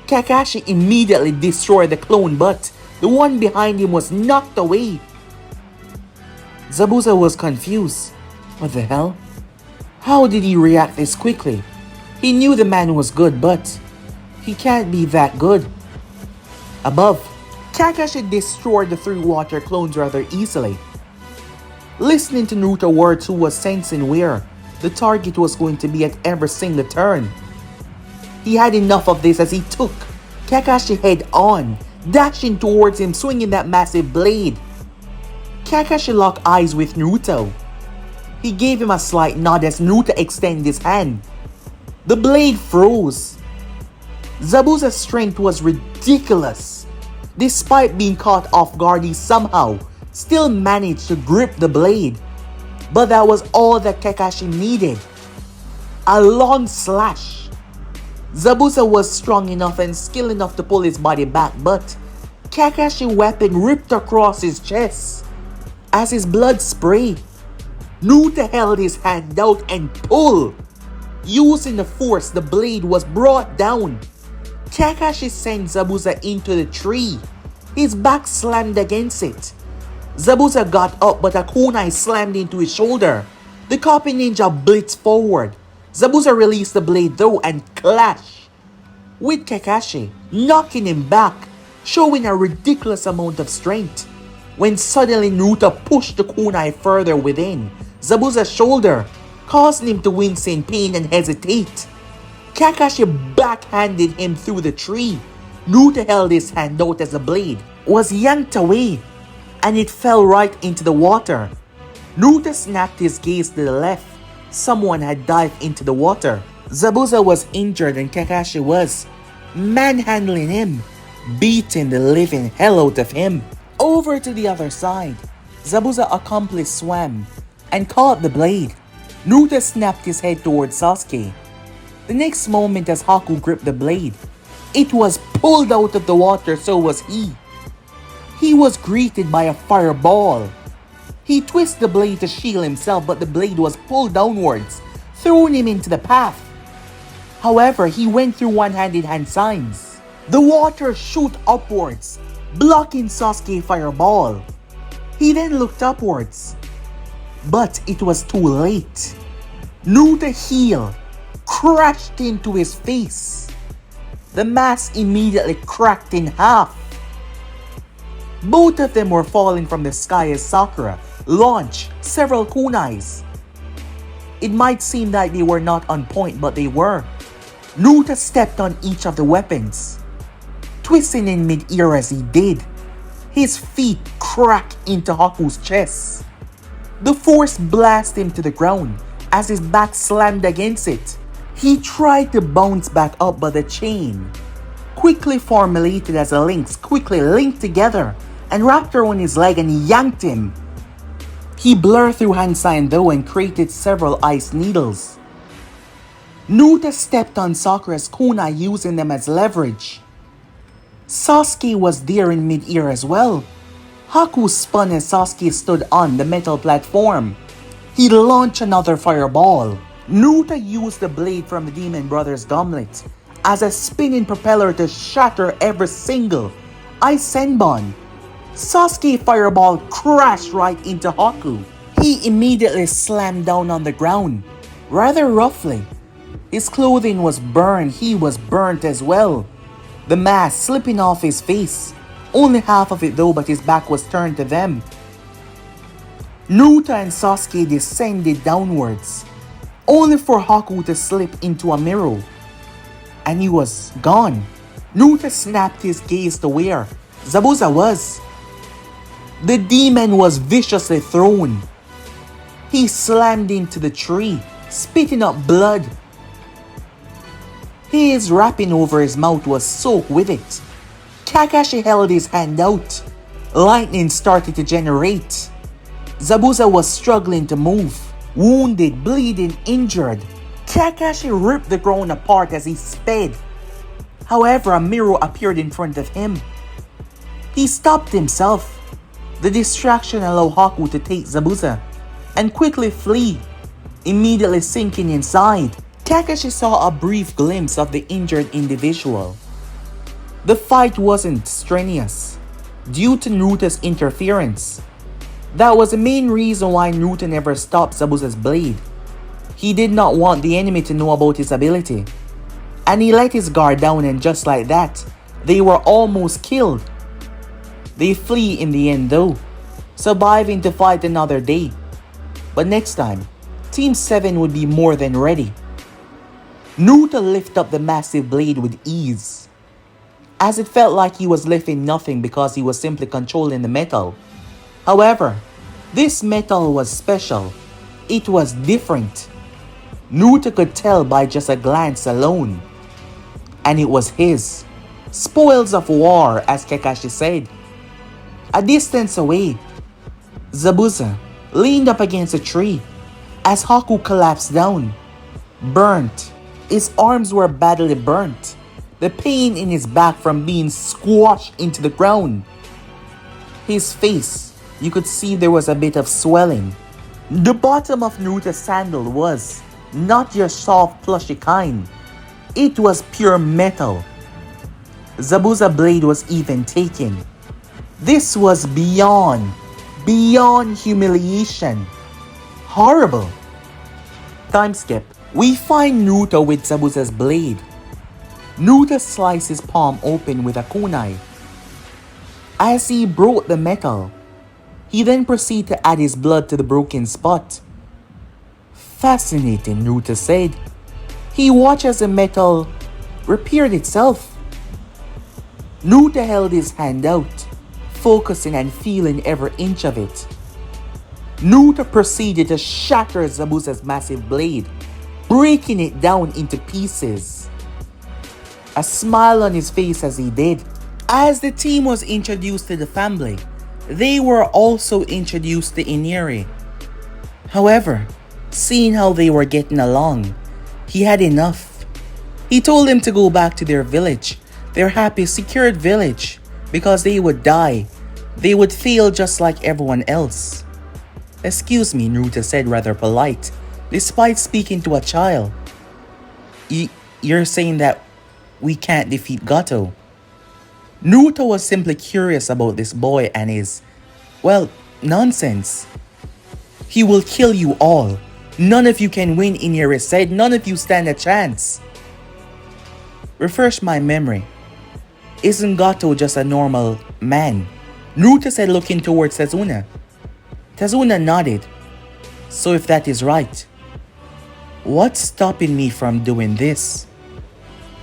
Kakashi immediately destroyed the clone, but the one behind him was knocked away. Zabuza was confused. What the hell? How did he react this quickly? He knew the man was good, but he can't be that good. Above, Kakashi destroyed the 3 water clones rather easily. Listening to Naruto's words, who was sensing where the target was going to be at every single turn. He had enough of this as he took Kakashi head on, dashing towards him, swinging that massive blade. Kakashi locked eyes with Naruto. He gave him a slight nod as Naruto extended his hand. The blade froze. Zabuza's strength was ridiculous. Despite being caught off guard, he somehow still managed to grip the blade. But that was all that Kakashi needed. A long slash. Zabuza was strong enough and skilled enough to pull his body back, but Kakashi's weapon ripped across his chest. As his blood sprayed, Naruto held his hand out and pulled. Using the force, the blade was brought down. Kakashi sent Zabuza into the tree. His back slammed against it. Zabuza got up, but a kunai slammed into his shoulder. The copy ninja blitzed forward. Zabuza released the blade though and clashed with Kakashi, knocking him back, showing a ridiculous amount of strength. When suddenly Naruto pushed the kunai further within Zabuza's shoulder, causing him to wince in pain and hesitate. Kakashi backhanded him through the tree. Naruto held his hand out as the blade was yanked away, and it fell right into the water. Naruto snapped his gaze to the left. Someone had dived into the water. Zabuza was injured and Kakashi was manhandling him, beating the living hell out of him. Over to the other side, Zabuza accomplice swam and caught the blade. Naruto snapped his head towards Sasuke. The next moment, as Haku gripped the blade, it was pulled out of the water, so was he. He was greeted by a fireball. He twisted the blade to shield himself, but the blade was pulled downwards, throwing him into the path. However, he went through one-handed hand signs. The water shoot upwards, blocking Sasuke's fireball. He then looked upwards, but it was too late. Naruto's heel crashed into his face. the mask immediately cracked in half. Both of them were falling from the sky as Sakura launched several kunais. It might seem that they were not on point, but they were. Naruto stepped on each of the weapons, twisting in mid-air as he did. His feet cracked into Haku's chest. The force blasted him to the ground as his back slammed against it. He tried to bounce back up, but the chain, quickly formulated as a lynx, quickly linked together and wrapped around his leg and yanked him. He blurred through hand sign though and created several ice needles. Naruto stepped on Sakura's kunai using them as leverage. Sasuke was there in mid-air as well. Haku spun as Sasuke stood on the metal platform. He launched another fireball. Naruto used the blade from the Demon Brothers' gauntlet as a spinning propeller to shatter every single ice senbon. Sasuke fireball crashed right into Haku. He immediately slammed down on the ground, rather roughly. His clothing was burned, he was burnt as well. The mask slipping off his face. Only half of it though, but his back was turned to them. Naruto and Sasuke descended downwards, only for Haku to slip into a mirror. And he was gone. Naruto snapped his gaze to where Zabuza was. The demon was viciously thrown. He slammed into the tree, spitting up blood. His wrapping over his mouth was soaked with it. Kakashi held his hand out. Lightning started to generate. Zabuza was struggling to move, wounded, bleeding, injured. Kakashi ripped the ground apart as he sped. However, a mirror appeared in front of him. He stopped himself. The distraction allowed Haku to take Zabuza and quickly flee, immediately sinking inside. Kakashi saw a brief glimpse of the injured individual. The fight wasn't strenuous due to Naruto's interference. That was the main reason why Naruto never stopped Zabuza's blade. He did not want the enemy to know about his ability. And he let his guard down, and just like that, they were almost killed. They flee in the end though, surviving to fight another day. But next time, Team 7 would be more than ready. Naruto lifted up the massive blade with ease, as it felt like he was lifting nothing because he was simply controlling the metal. However, this metal was special. It was different. Naruto could tell by just a glance alone. And it was his. Spoils of war, as Kakashi said. A distance away, Zabuza leaned up against a tree as Haku collapsed down, burnt. His arms were badly burnt, the pain in his back from being squashed into the ground. His face, you could see there was a bit of swelling. The bottom of Naruto's sandal was not your soft plushy kind. It was pure metal. Zabuza's blade was even taken. This was beyond humiliation. Horrible. Time skip. We find Naruto with Zabuza's blade. Naruto sliced his palm open with a kunai. As he broke the metal, he then proceeded to add his blood to the broken spot. Fascinating, Naruto said. He watched as the metal repaired itself. Naruto held his hand out, focusing and feeling every inch of it. Naruto proceeded to shatter Zabuza's massive blade, breaking it down into pieces. A smile on his face as he did. As the team was introduced to the family, they were also introduced to Iniri. However, seeing how they were getting along, he had enough. He told them to go back to their village, their happy, secured village, because they would die. They would fail just like everyone else. Excuse me, Naruto said, rather polite, despite speaking to a child. You're saying that we can't defeat Gato? Naruto was simply curious about this boy and his, well, nonsense. He will kill you all. None of you can win, Iniri said. None of you stand a chance. Refresh my memory. Isn't Gato just a normal man? Naruto said, looking towards Tazuna. Tazuna nodded. So if that is right, what's stopping me from doing this?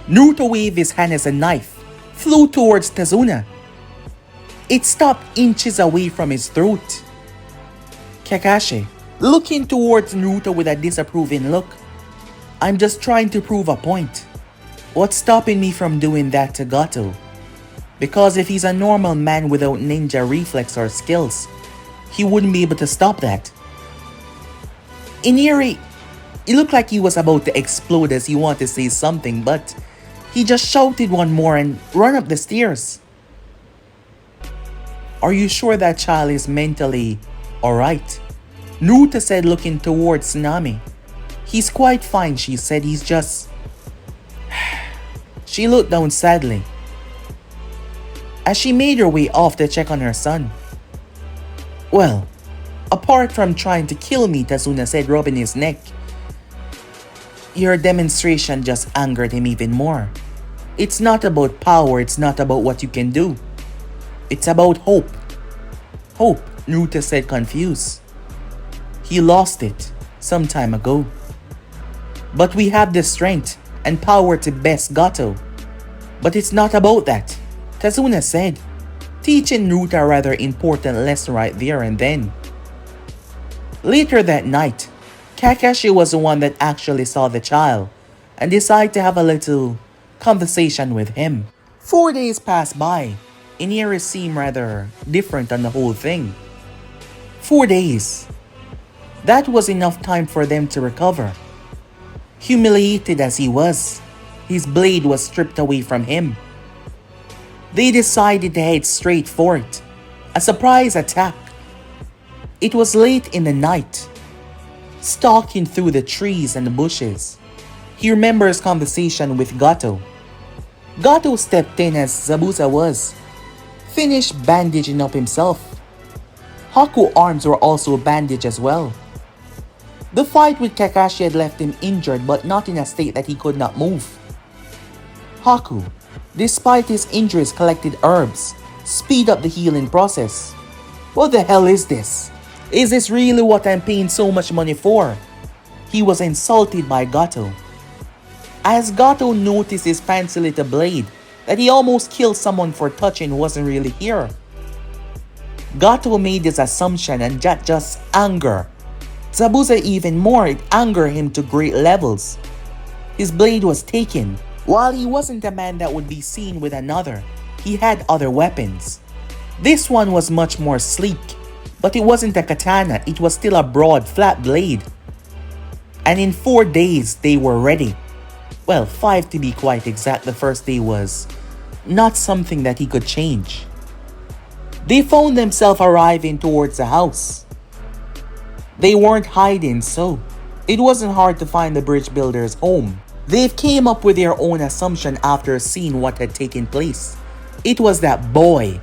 Naruto waved his hand as a knife flew towards Tazuna. It stopped inches away from his throat. Kakashi, looking towards Naruto with a disapproving look. I'm just trying to prove a point. What's stopping me from doing that to Gato? Because if he's a normal man without ninja reflex or skills, he wouldn't be able to stop that. Iniri, it looked like he was about to explode as he wanted to say something, but he just shouted one more and ran up the stairs. Are you sure that child is mentally alright? Naruto said, looking towards Tsunami. He's quite fine, she said. He's just... She looked down sadly as she made her way off to check on her son. Well, apart from trying to kill me, Tazuna said, rubbing his neck, your demonstration just angered him even more. It's not about power, it's not about what you can do. It's about hope. Hope, Naruto said, confused. He lost it some time ago. But we have the strength and power to best Gato. But it's not about that, Tazuna said, teaching Naruto a rather important lesson right there and then. Later that night, Kakashi was the one that actually saw the child and decided to have a little conversation with him. 4 days passed by. Iniri seemed rather different on the whole thing. 4 days. That was enough time for them to recover. Humiliated as he was, his blade was stripped away from him. They decided to head straight for it. A surprise attack. It was late in the night. Stalking through the trees and the bushes, he remembers conversation with Gato. Gato stepped in as Zabuza was finished bandaging up himself. Haku's arms were also bandaged as well. The fight with Kakashi had left him injured but not in a state that he could not move. Haku, despite his injuries, collected herbs, speed up the healing process. What the hell is this? Is this really what I'm paying so much money for? He was insulted by Gato. As Gato noticed his fancy little blade that he almost killed someone for touching wasn't really here. Gato made this assumption and that just anger Zabuza even more. It angered him to great levels. His blade was taken. While he wasn't a man that would be seen with another, he had other weapons. This one was much more sleek, but it wasn't a katana, it was still a broad, flat blade. And in 4 days, they were ready. Well, 5 to be quite exact. The first day was not something that he could change. They found themselves arriving towards the house. They weren't hiding, so it wasn't hard to find the bridge builder's home. They came up with their own assumption after seeing what had taken place. It was that boy.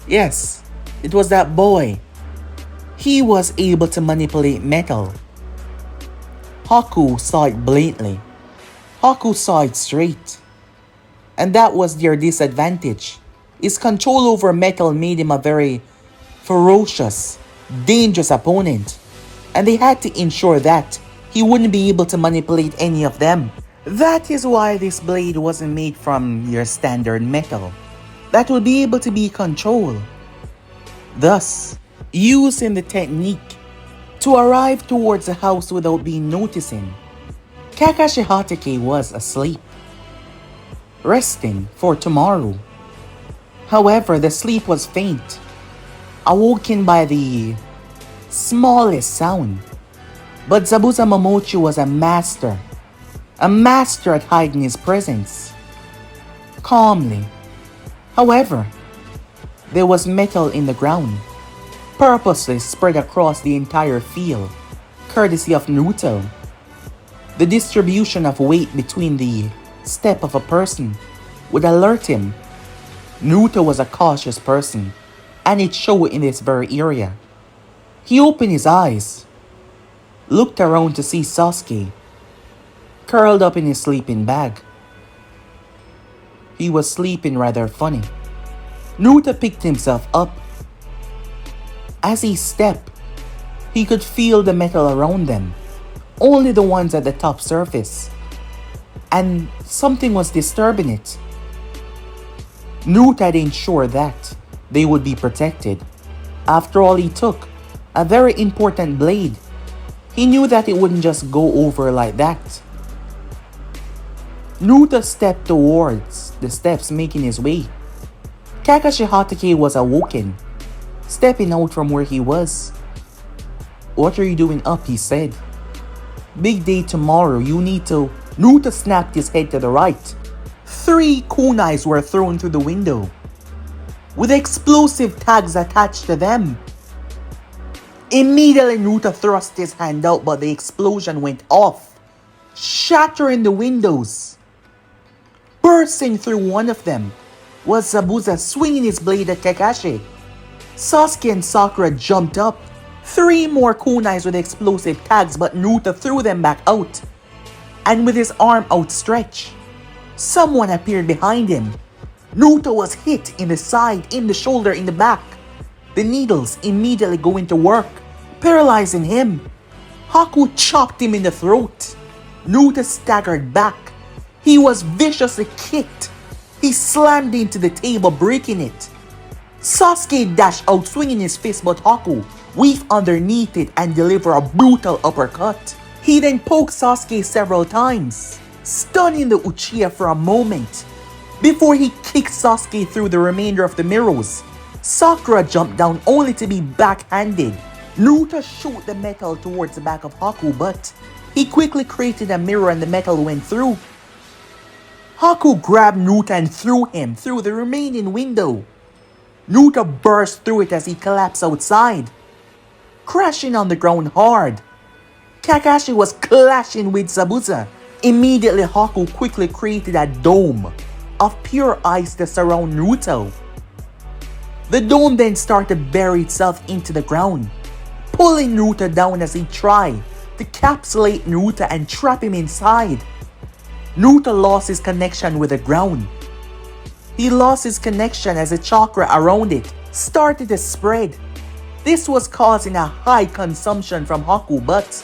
Yes, it was that boy. He was able to manipulate metal. Haku saw it blatantly. Haku saw it straight. And that was their disadvantage. His control over metal made him a very ferocious, dangerous opponent. And they had to ensure that he wouldn't be able to manipulate any of them. That is why this blade wasn't made from your standard metal that would be able to be controlled. Thus, using the technique to arrive towards the house without being noticing, Kakashi Hatake was asleep, resting for tomorrow. However, the sleep was faint, awoken by the smallest sound. But Zabuza Momochi was a master at hiding his presence. Calmly. However, there was metal in the ground, purposely spread across the entire field, courtesy of Naruto. The distribution of weight between the step of a person would alert him. Naruto was a cautious person, and it showed in this very area. He opened his eyes, looked around to see Sasuke, curled up in his sleeping bag. He was sleeping rather funny. Naruto picked himself up. As he stepped, he could feel the metal around them, only the ones at the top surface, and something was disturbing it. Naruto had ensured that they would be protected. After all, he took a very important blade. He knew that it wouldn't just go over like that. Naruto stepped towards the steps, making his way. Kakashi Hatake was awoken, stepping out from where he was. "What are you doing up?" he said. "Big day tomorrow, you need to..." Naruto snapped his head to the right. 3 kunais were thrown through the window, with explosive tags attached to them. Immediately Naruto thrust his hand out, but the explosion went off, shattering the windows. Bursting through one of them was Zabuza swinging his blade at Kakashi. Sasuke and Sakura jumped up. 3 more kunais with explosive tags, but Naruto threw them back out. And with his arm outstretched, someone appeared behind him. Naruto was hit in the side, in the shoulder, in the back. The needles immediately go into work, paralyzing him. Haku chopped him in the throat. Naruto staggered back. He was viciously kicked. He slammed into the table, breaking it. Sasuke dashed out, swinging his fist, but Haku weaved underneath it and delivered a brutal uppercut. He then poked Sasuke several times, stunning the Uchiha for a moment, before he kicked Sasuke through the remainder of the mirrors. Sakura jumped down only to be backhanded. Naruto shot the metal towards the back of Haku, but he quickly created a mirror and the metal went through. Haku grabbed Naruto and threw him through the remaining window. Naruto burst through it as he collapsed outside, crashing on the ground hard. Kakashi was clashing with Zabuza. Immediately Haku quickly created a dome of pure ice to surround Naruto. The dome then started to bury itself into the ground, pulling Naruto down as he tried to encapsulate Naruto and trap him inside. Naruto lost his connection with the ground. He lost his connection as the chakra around it started to spread. This was causing a high consumption from Haku, but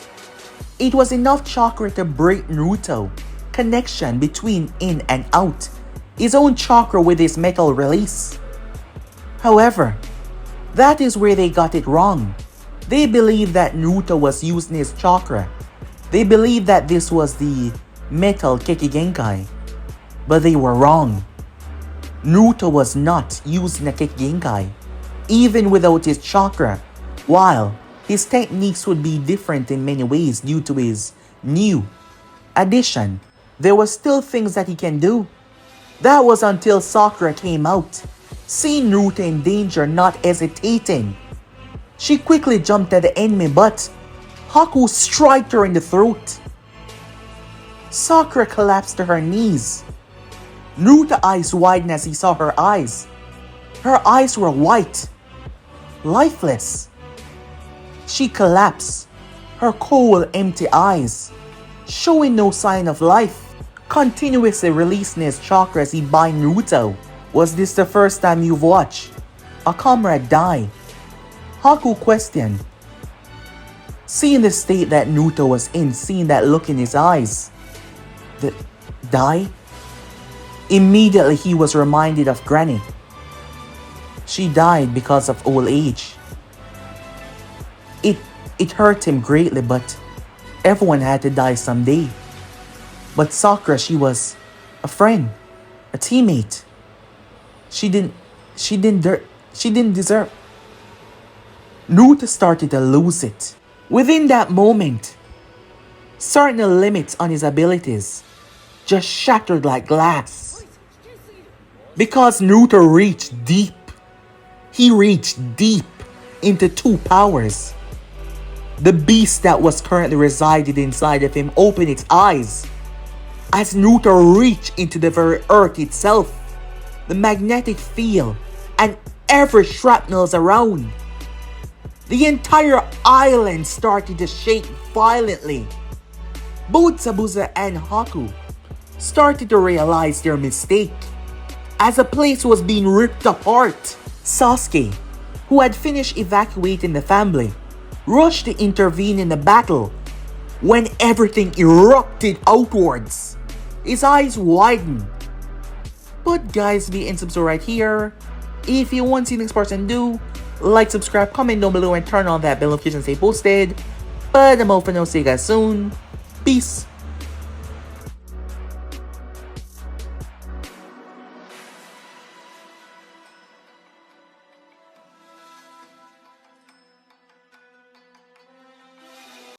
it was enough chakra to break Naruto connection between in and out, his own chakra with his metal release. However, that is where they got it wrong. They believed that Naruto was using his chakra. They believed that this was the metal Kekigenkai, but they were wrong. Naruto was not using a Kekigenkai, even without his chakra, while his techniques would be different in many ways due to his new addition. There were still things that he can do. That was until Sakura came out, seeing Naruto in danger, not hesitating. She quickly jumped at the enemy, but Haku struck her in the throat. Sakura collapsed to her knees. Naruto's eyes widened as he saw her eyes. Her eyes were white, lifeless. She collapsed, her cold, empty eyes, showing no sign of life, continuously releasing his chakra as he bind Naruto. "Was this the first time you've watched a comrade die?" Haku questioned. Seeing the state that Naruto was in, seeing that look in his eyes. Die? Immediately he was reminded of Granny. She died because of old age. It hurt him greatly, but everyone had to die someday. But Sakura, she was a friend, a teammate. She didn't deserve. Naruto started to lose it. Within that moment, certain limits on his abilities just shattered like glass. Because Naruto reached deep. He reached deep into 2 powers. The beast that was currently resided inside of him opened its eyes as Naruto reached into the very earth itself, the magnetic field, and every shrapnels around. The entire island started to shake violently. Both Zabuza and Haku started to realize their mistake. as a place was being ripped apart. Sasuke, who had finished evacuating the family, rushed to intervene in the battle when everything erupted outwards. His eyes widened. But guys, be in subscribe right here. If you want to see the next person do, like, subscribe, comment down below, and turn on that bell notification to stay posted. But I'm out for now. See you guys soon. Peace.